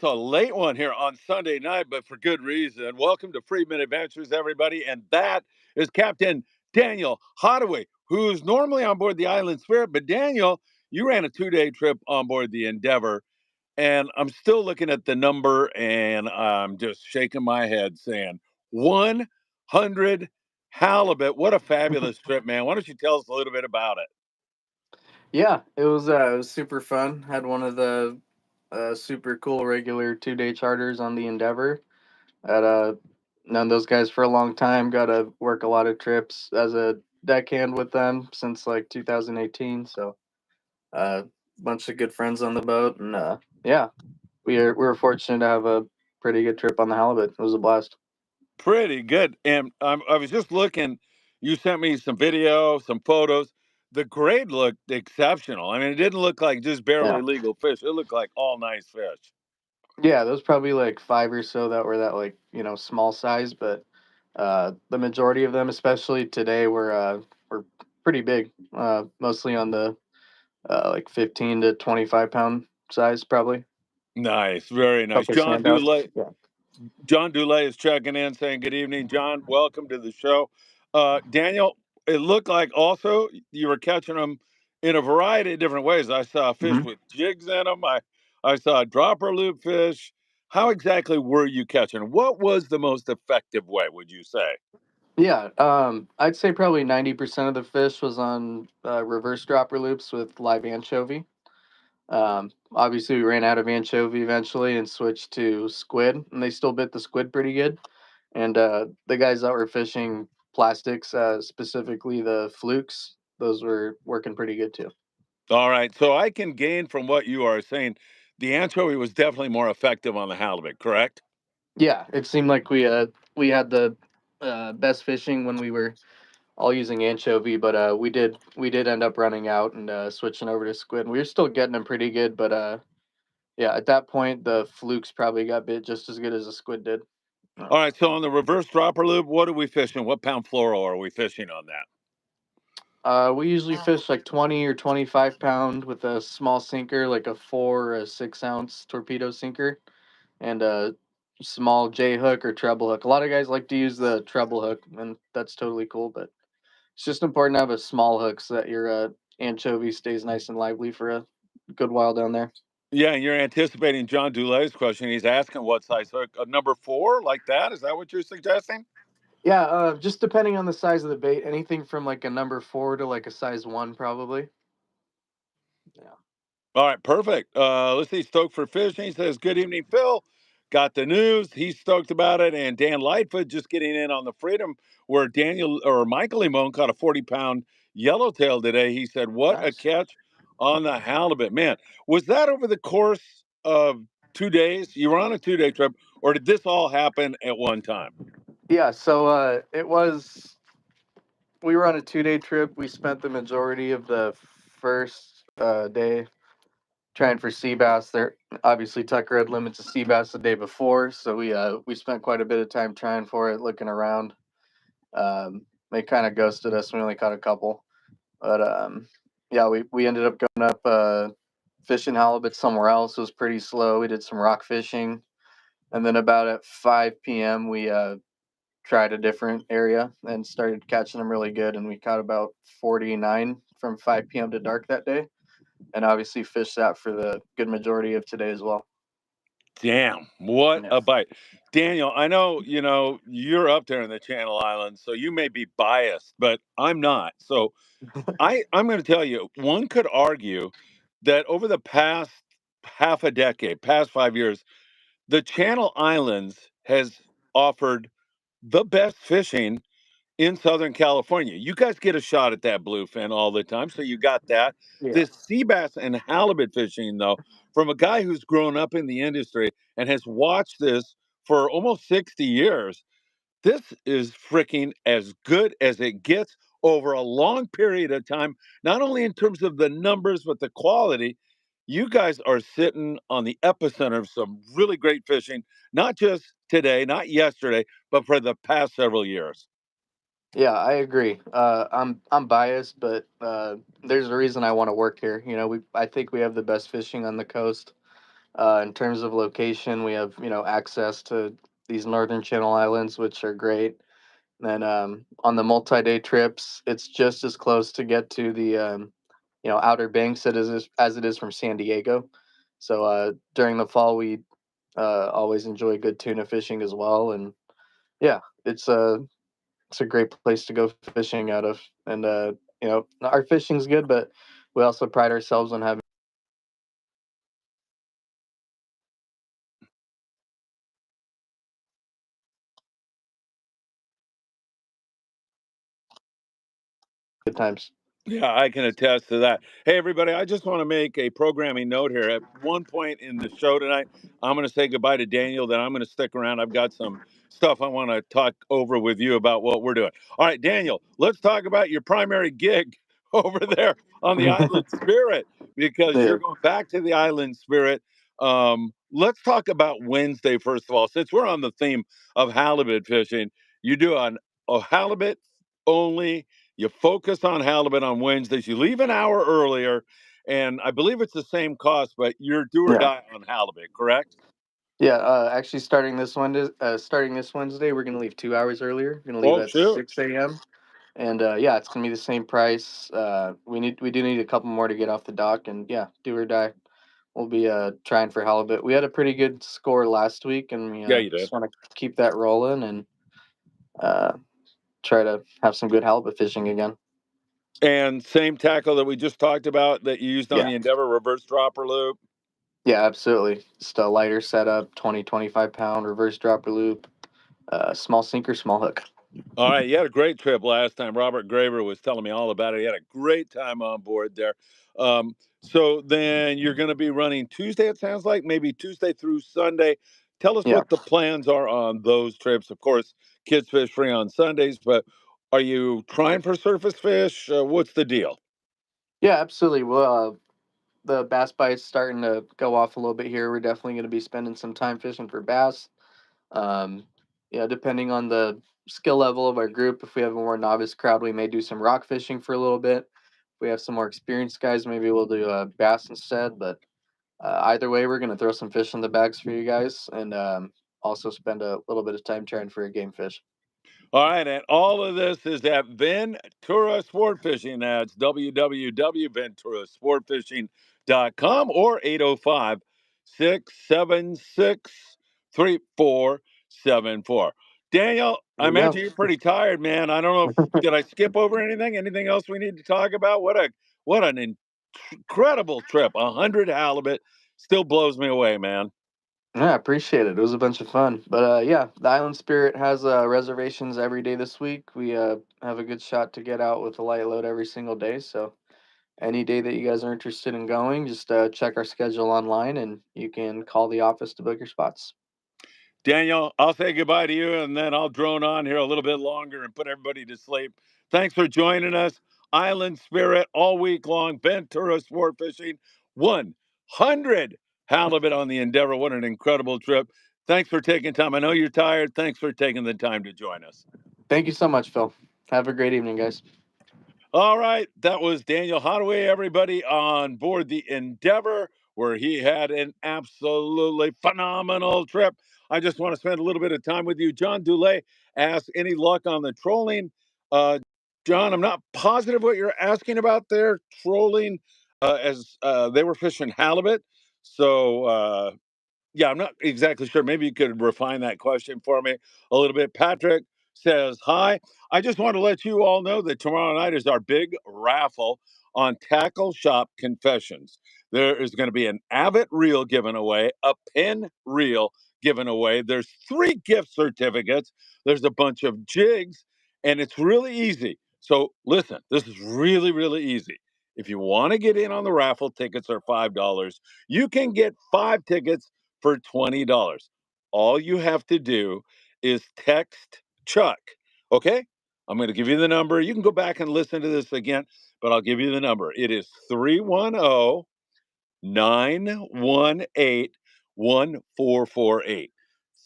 It's a late one here on Sunday night, but for good reason. Welcome to Friedman Adventures, everybody. And that is Captain Daniel Hadawi, who's normally on board the Island Spirit. But Daniel, you ran a 2-day trip on board the Endeavor. And I'm still looking at the number and I'm just shaking my head saying 100 halibut. What a fabulous trip, man. Why don't you tell us a little bit about it? Yeah, it was super fun. Had one of the super cool regular 2-day charters on the Endeavor. Had known those guys for a long time. Got to work a lot of trips as a deckhand with them since like 2018. So a bunch of good friends on the boat, and yeah, we were fortunate to have a pretty good trip on the halibut. It was a blast. Pretty good. And I was just looking, you sent me some video, some photos. The grade looked exceptional. I mean, it didn't look like just Yeah, barely legal fish. It looked like all nice fish. yeah, there was probably like five or so that were that like small size, but the majority of them, especially today, were pretty big. Mostly on the like 15 to 25 pound size, probably. Nice, very nice. Couple standouts. Yeah. John Dulay is checking in saying good evening. John, welcome to the show. Daniel, it looked like also you were catching them in a variety of different ways. I saw fish hmm with jigs in them. I saw dropper loop fish. How exactly were you catching? What was the most effective way, would you say? Yeah. I'd say probably 90% of the fish was on reverse dropper loops with live anchovy. Obviously, we ran out of anchovy eventually and switched to squid, and they still bit the squid pretty good. And the guys that were fishing plastics, specifically the flukes, those were working pretty good too. All right. So I can gain from what you are saying. The anchovy was definitely more effective on the halibut, correct? Yeah, it seemed like we had the best fishing when we were all using anchovy, but we did end up running out and switching over to squid. We were still getting them pretty good, but yeah, at that point the flukes probably got bit just as good as the squid did. All right. So on the reverse dropper loop, what are we fishing? What pound fluoro are we fishing on that? We usually fish like 20 or 25 pound with a small sinker, like a 4 or 6 ounce torpedo sinker, and a small J hook or treble hook. A lot of guys like to use the treble hook, and that's totally cool. But it's just important to have a small hook so that your anchovy stays nice and lively for a good while down there. Yeah, and you're anticipating John Dulay's question. He's asking what size hook? A number four, like that? Is that what you're suggesting? Yeah, just depending on the size of the bait, anything from like a number 4 to like a size 1, probably. Yeah. All right, perfect. Let's see. Stoked for fishing. He says, good evening, Phil. Got the news. He's stoked about it. And Dan Lightfoot just getting in on the Freedom where Daniel or Michael Limon caught a 40-pound yellowtail today. He said, what a Nice. catch on the halibut. Man, was that over the course of 2 days? You were on a 2-day trip, or did this all happen at one time? Yeah, so we were on a 2-day trip. We spent the majority of the first day trying for sea bass. There, obviously, Tucker had limits of sea bass the day before, so we spent quite a bit of time trying for it, looking around. They kind of ghosted us. We only caught a couple, but yeah, we ended up going up fishing halibut somewhere else. It was pretty slow. We did some rock fishing, and then about at 5 p.m. we tried a different area and started catching them really good. And we caught about 49 from 5 p.m. to dark that day, and obviously fished that for the good majority of today as well. Damn, what Yeah. a bite. Daniel, I know, you're up there in the Channel Islands, so you may be biased, but I'm not. So I'm going to tell you, one could argue that over the past half a decade, past 5 years, the Channel Islands has offered the best fishing in Southern California. You guys get a shot at that bluefin all the time, so you got that. Yeah. This sea bass and halibut fishing, though, from a guy who's grown up in the industry and has watched this for almost 60 years, this is freaking as good as it gets over a long period of time, not only in terms of the numbers, but the quality. You guys are sitting on the epicenter of some really great fishing, not just today, not yesterday, but for the past several years. Yeah, I agree. I'm biased, but there's a reason I want to work here. I think we have the best fishing on the coast. In terms of location, we have access to these northern Channel Islands, which are great. Then on the multi-day trips, it's just as close to get to the Outer Banks as it is from San Diego. So during the fall, we always enjoy good tuna fishing as well, and yeah, it's a great place to go fishing out of. And our fishing's good, but we also pride ourselves on having good times. Yeah, I can attest to that. Hey, everybody, I just want to make a programming note here. At one point in the show tonight, I'm going to say goodbye to Daniel, then I'm going to stick around. I've got some stuff I want to talk over with you about what we're doing. All right, Daniel, let's talk about your primary gig over there on the Island Spirit because Yeah, you're going back to the Island Spirit. Let's talk about Wednesday, first of all. Since we're on the theme of halibut fishing, you do a halibut only, you focus on halibut on Wednesdays. You leave an hour earlier, and I believe it's the same cost, but you're do or yeah, die on halibut, correct? yeah. Actually, starting this Wednesday, we're gonna leave 2 hours earlier. We're gonna leave Oh, at shoot. 6 a.m. And yeah, it's gonna be the same price. We do need a couple more to get off the dock, and yeah, do or die. We'll be trying for halibut. We had a pretty good score last week, and we Yeah, you did. just want to keep that rolling and uh, try to have some good halibut fishing again. And same tackle that we just talked about that you used on Yeah, the Endeavor reverse dropper loop. yeah, absolutely. Just a lighter setup, 25 pound reverse dropper loop, small sinker, small hook. All right, you had a great trip last time. Robert Graver was telling me all about it. He had a great time on board there. So then you're going to be running Tuesday, it sounds like, maybe Tuesday through Sunday. Tell us Yeah, what the plans are on those trips. Of course, kids fish free on Sundays, but are you trying for surface fish? What's the deal? yeah, absolutely. Well, the bass bite's starting to go off a little bit here. We're definitely going to be spending some time fishing for bass. Um, depending on the skill level of our group, if we have a more novice crowd, we may do some rock fishing for a little bit. If we have some more experienced guys, maybe we'll do bass instead. But either way, we're going to throw some fish in the bags for you guys and also spend a little bit of time trying for a game fish. All right, and all of this is at Ventura Sport Fishing. That's www.venturasportfishing.com or 805-676-3474. Daniel, I There you go. imagine you're pretty tired, man. I don't know if did I skip over anything? Anything else we need to talk about? What an incredible trip. 100 halibut still blows me away, man. Yeah, I appreciate it. It was a bunch of fun. But yeah, the Island Spirit has reservations every day this week. We have a good shot to get out with a light load every single day. So any day that you guys are interested in going, just check our schedule online and you can call the office to book your spots. Daniel, I'll say goodbye to you and then I'll drone on here a little bit longer and put everybody to sleep. Thanks for joining us. Island Spirit all week long. Ventura Sport Fishing 100 halibut on the Endeavor. What an incredible trip. Thanks for taking time. I know you're tired. Thanks for taking the time to join us. Thank you so much, Phil. Have a great evening, guys. All right, that was Daniel Hadawi, everybody, on board the Endeavor, where he had an absolutely phenomenal trip. I just want to spend a little bit of time with you. John Dulay asked, any luck on the trolling? John, I'm not positive what you're asking about there. Trolling, as they were fishing halibut. So, yeah, I'm not exactly sure. Maybe you could refine that question for me a little bit. Patrick says, hi. I just want to let you all know that tomorrow night is our big raffle on Tackle Shop Confessions. There is going to be an Abbott reel given away, a pin reel given away. There's 3 gift certificates. There's a bunch of jigs, and it's really easy. So listen, this is really, really easy. If you want to get in on the raffle, tickets are $5. You can get 5 tickets for $20. All you have to do is text Chuck. Okay? I'm going to give you the number. You can go back and listen to this again, but I'll give you the number. It is 310 918 1448.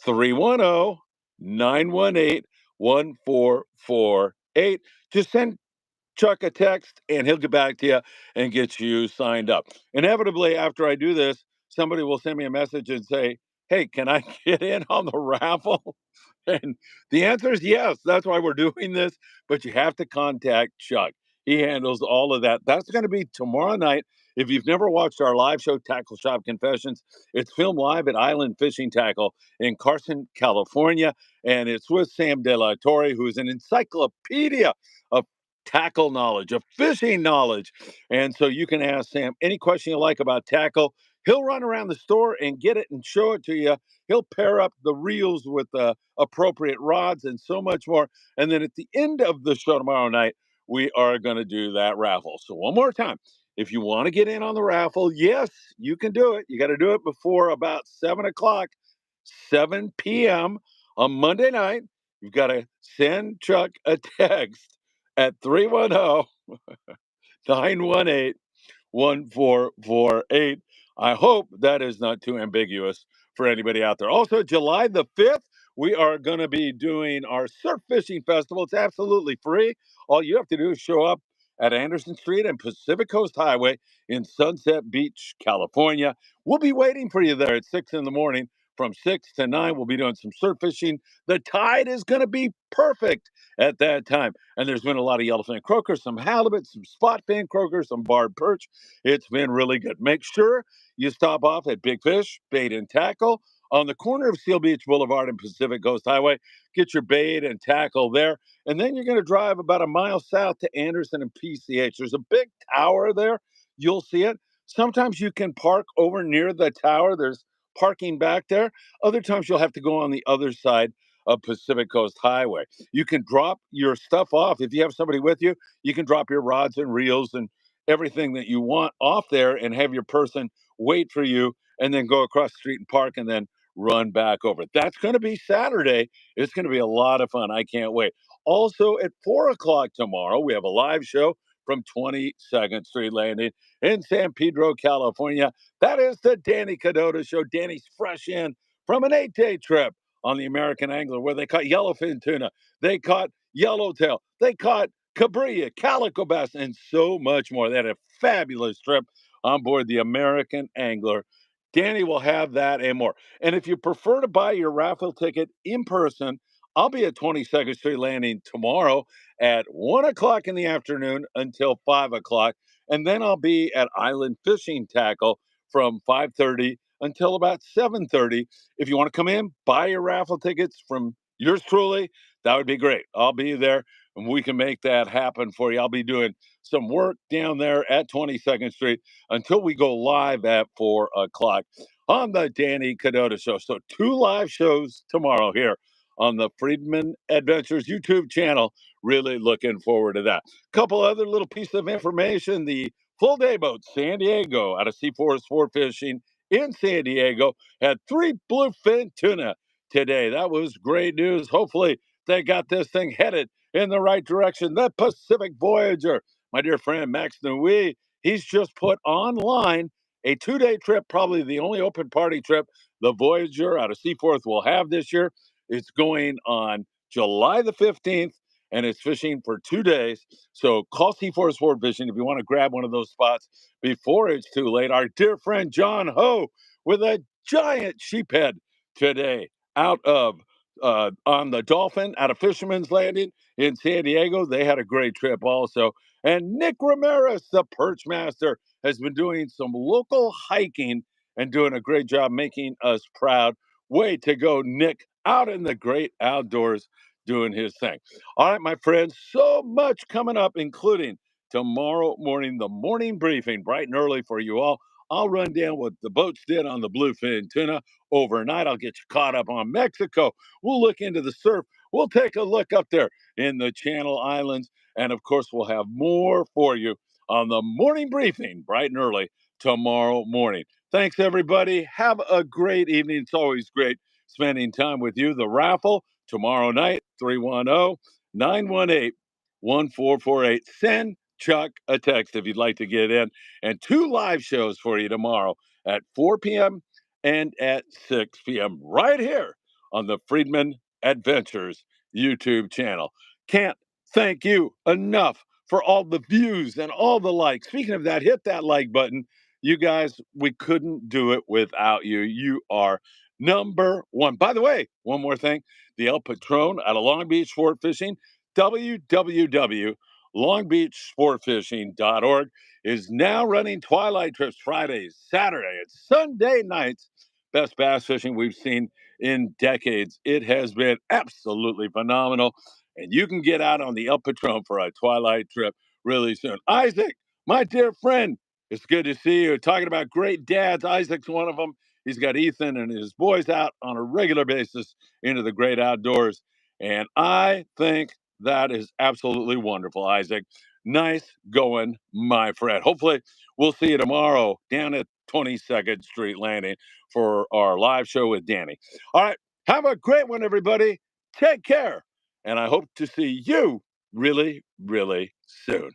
310 918 1448. Just send Chuck a text and he'll get back to you and get you signed up. Inevitably, after I do this, somebody will send me a message and say, "Hey, can I get in on the raffle?" And the answer is yes. That's why we're doing this. But you have to contact Chuck. He handles all of that. That's going to be tomorrow night. If you've never watched our live show, Tackle Shop Confessions, it's filmed live at Island Fishing Tqckle in Carson, California. And it's with Sam De La Torre, who's an encyclopedia of tackle knowledge, of fishing knowledge. And so you can ask Sam any question you like about tackle. He'll run around the store and get it and show it to you. He'll pair up the reels with the appropriate rods and so much more. And then at the end of the show tomorrow night, we are going to do that raffle. So one more time, if you want to get in on the raffle, yes, you can do it. You got to do it before about 7 o'clock, 7 p.m. on Monday night. You've got to send Chuck a text at 310 918 1448. I hope that is not too ambiguous for anybody out there. Also, July the 5th, we are going to be doing our surf fishing festival. It's absolutely free. All you have to do is show up at Anderson Street and Pacific Coast Highway in Sunset Beach, California. We'll be waiting for you there at 6 in the morning. From 6 to 9, we'll be doing some surf fishing. The tide is going to be perfect at that time. And there's been a lot of yellowfin croaker, some halibut, some spot fin croaker, some barred perch. It's been really good. Make sure you stop off at Big Fish Bait and Tackle on the corner of Seal Beach Boulevard and Pacific Coast Highway. Get your bait and tackle there. And then you're going to drive about a mile south to Anderson and PCH. There's a big tower there. You'll see it. Sometimes you can park over near the tower. There's parking back there. Other times you'll have to go on the other side of Pacific Coast Highway. You can drop your stuff off. If you have somebody with you, you can drop your rods and reels and everything that you want off there and have your person wait for you and then go across the street and park and then run back over. That's going to be Saturday. It's going to be a lot of fun. I can't wait. Also, at 4 o'clock tomorrow, we have a live show from 22nd Street Landing in San Pedro, California. That is the Danny Kadota Show. Danny's fresh in from an 8-day trip on the American Angler where they caught yellowfin tuna, they caught yellowtail, they caught cabrilla, calico bass, and so much more. They had a fabulous trip on board the American Angler. Danny will have that and more. And if you prefer to buy your raffle ticket in person, I'll be at 22nd Street Landing tomorrow at 1 o'clock in the afternoon until 5 o'clock. And then I'll be at Island Fishing Tqckle from 5:30 until about 7:30. If you want to come in, buy your raffle tickets from yours truly, that would be great. I'll be there and we can make that happen for you. I'll be doing some work down there at 22nd Street until we go live at 4 o'clock on the Danny Kadota Show. So 2 live shows tomorrow here on the Friedman Adventures YouTube channel. Really looking forward to that. Couple other little pieces of information. The full day boat San Diego out of C4 Sport Fishing in San Diego had 3 bluefin tuna today. That was great news. Hopefully they got this thing headed in the right direction. The Pacific Voyager, my dear friend Max Nui, he's just put online a 2-day trip, probably the only open party trip the Voyager out of Seaforth will have this year. It's going on July the 15th, and it's fishing for 2 days. So call C4 Sport Fishing if you want to grab one of those spots before it's too late. Our dear friend John Ho with a giant sheephead today out of on the Dolphin out of Fisherman's Landing in San Diego. They had a great trip also. And Nick Ramirez, the Perch Master, has been doing some local hiking and doing a great job making us proud. Way to go, Nick, out in the great outdoors doing his thing. All right, my friends, so much coming up, including tomorrow morning, the morning briefing, bright and early for you all. I'll run down what the boats did on the bluefin tuna overnight. I'll get you caught up on Mexico. We'll look into the surf. We'll take a look up there in the Channel Islands. And of course, we'll have more for you on the morning briefing, bright and early tomorrow morning. Thanks, everybody. Have a great evening. It's always great spending time with you. The raffle tomorrow night, 310 918 1448. Send Chuck a text if you'd like to get in. And 2 live shows for you tomorrow at 4 p.m. and at 6 p.m. right here on the Friedman Adventures YouTube channel. Can't thank you enough for all the views and all the likes. Speaking of that, hit that like button. You guys, we couldn't do it without you. You are number one. By the way, one more thing. The El Patron out of Long Beach Sport Fishing, www.longbeachsportfishing.org, is now running twilight trips Fridays, Saturday, and Sunday nights. Best bass fishing we've seen in decades. It has been absolutely phenomenal. And you can get out on the El Patron for a twilight trip really soon. Isaac, my dear friend, it's good to see you. Talking about great dads, Isaac's one of them. He's got Ethan and his boys out on a regular basis into the great outdoors. And I think that is absolutely wonderful, Isaac. Nice going, my friend. Hopefully, we'll see you tomorrow down at 22nd Street Landing for our live show with Danny. All right. Have a great one, everybody. Take care. And I hope to see you really, really soon.